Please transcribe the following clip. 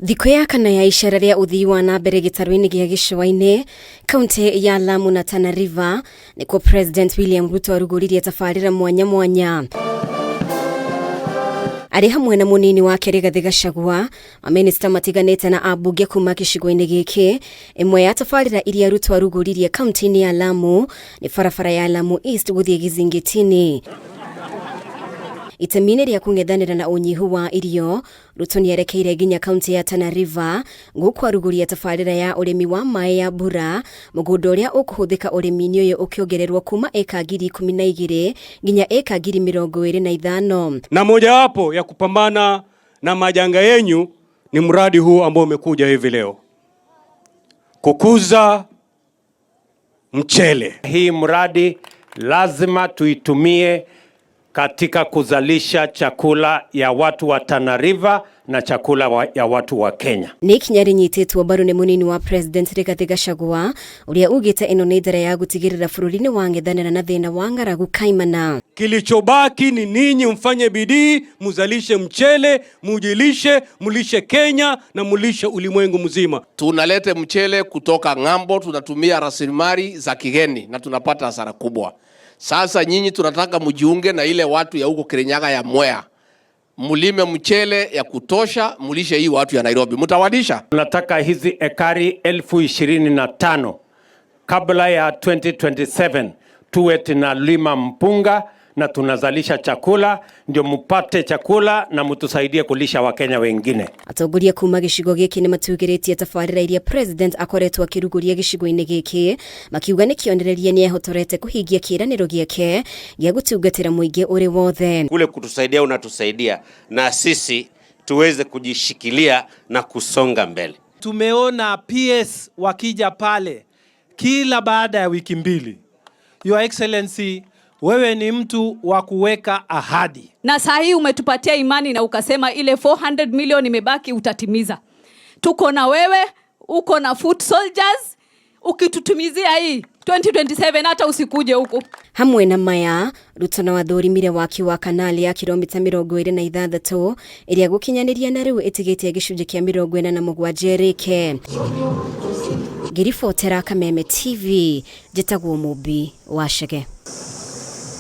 Thikũ ya kana ya icera rĩa uthii wa na mbere gĩtarũ-inĩ gĩa gĩcũa-inĩ kaunti ya Lamu na Tana River nĩkuo President William Ruto arugũririe tabarĩra mwanya mwanya. Arĩ hamwe na munini wake Rigathi Gachagua, maminista matiganĩte na ambunge kuma gĩcigo-inĩ gĩkĩ. Ĩmwe ya tabarĩra iria Ruto arugũririe kaunti-inĩ ya Lamu nĩ barabara ya Lamu East gũthiĩ Gĩzingĩti-inĩ. Itemi-inĩ rĩa kũng'ethanĩra na ũnyihu wa irio, Ruto nĩerekeire nginya kaunti ya Tana River gũkũ arugũria tabarĩra ya ũrĩmi wa maĩ ya mbura, mũgũnda ũrĩa ũkũhũthĩka ũrĩmi-inĩ ũyũ ũkĩongererwo kuma eka 12,000 nginya eka 25,000. Na mojawapo ya kupambana na majanga yenyu ni mradi huu ambao umekuja hivi leo, kukuza mchele. Hii mradi lazima tuitumie katika kuzalisha chakula ya watu wa Tana River na chakula ya watu wa Kenya. Nĩ ikinya rĩnyitĩtwo mbaru nĩ munini wa President Rigathi Gachagua ũrĩa ugĩte ĩno nĩ njĩra ya gũtigĩrĩra bũrũri-inĩ wang'ethanĩra na thĩna wa ng'aragu kaimana. Kilichobaki ni ninyi mfanye bidii, muzalishe mchele, mujilishe, mulishe Kenya na mulishe ulimwengu mzima. Tunalete mchele kutoka ng'ambo, tunatumia rasilimali za kigeni na tunapata hasara kubwa. Sasa nyinyi tunataka mjiunge na ile watu ya huko Kirinyaga ya Mwea. Mulime mchele ya kutosha, mulishe hii watu ya Nairobi. Mutawadisha? Tunataka hizi ekari 25,000 kabla ya 2027 tuwe tunalima mpunga na tunazalisha chakula, ndio mupate chakula na mutusaidie kulisha Wakenya wengine. Atongoria kuma gĩcigo gĩkĩ nĩ matugĩrĩtie tabarĩra iria President akoretwo akĩrugũria gĩcigo-inĩ gĩkĩ, makiuga nĩ kĩonereria nĩ ehotorete kũhingia kĩĩranĩro gĩake gĩa gũtungatĩra mũingĩ ũrĩ wothe. Kule kutusaidia unatusaidia na sisi tuweze kujishikilia na kusonga mbele. Tumeona PS wakija pale kila baada ya wiki mbili. Your Excellency, wewe ni mtu wa kuweka ahadi. Na saa hii umetupatia imani na ukasema ile 400 million imebaki utatimiza. Tuko na wewe, uko na foot soldiers, ukitutumizia hii 2027 hata usikuje huko. Hamwe na maya, Ruto na wathorimire waki wa kanali ya kilomita 26 ĩrĩa gũkinyanĩria na rĩu ĩtigĩtie gĩcunjĩ kĩa 47 rĩke. Ngiribotera Kameme TV, njĩtagwo Mũmbi wa Chege.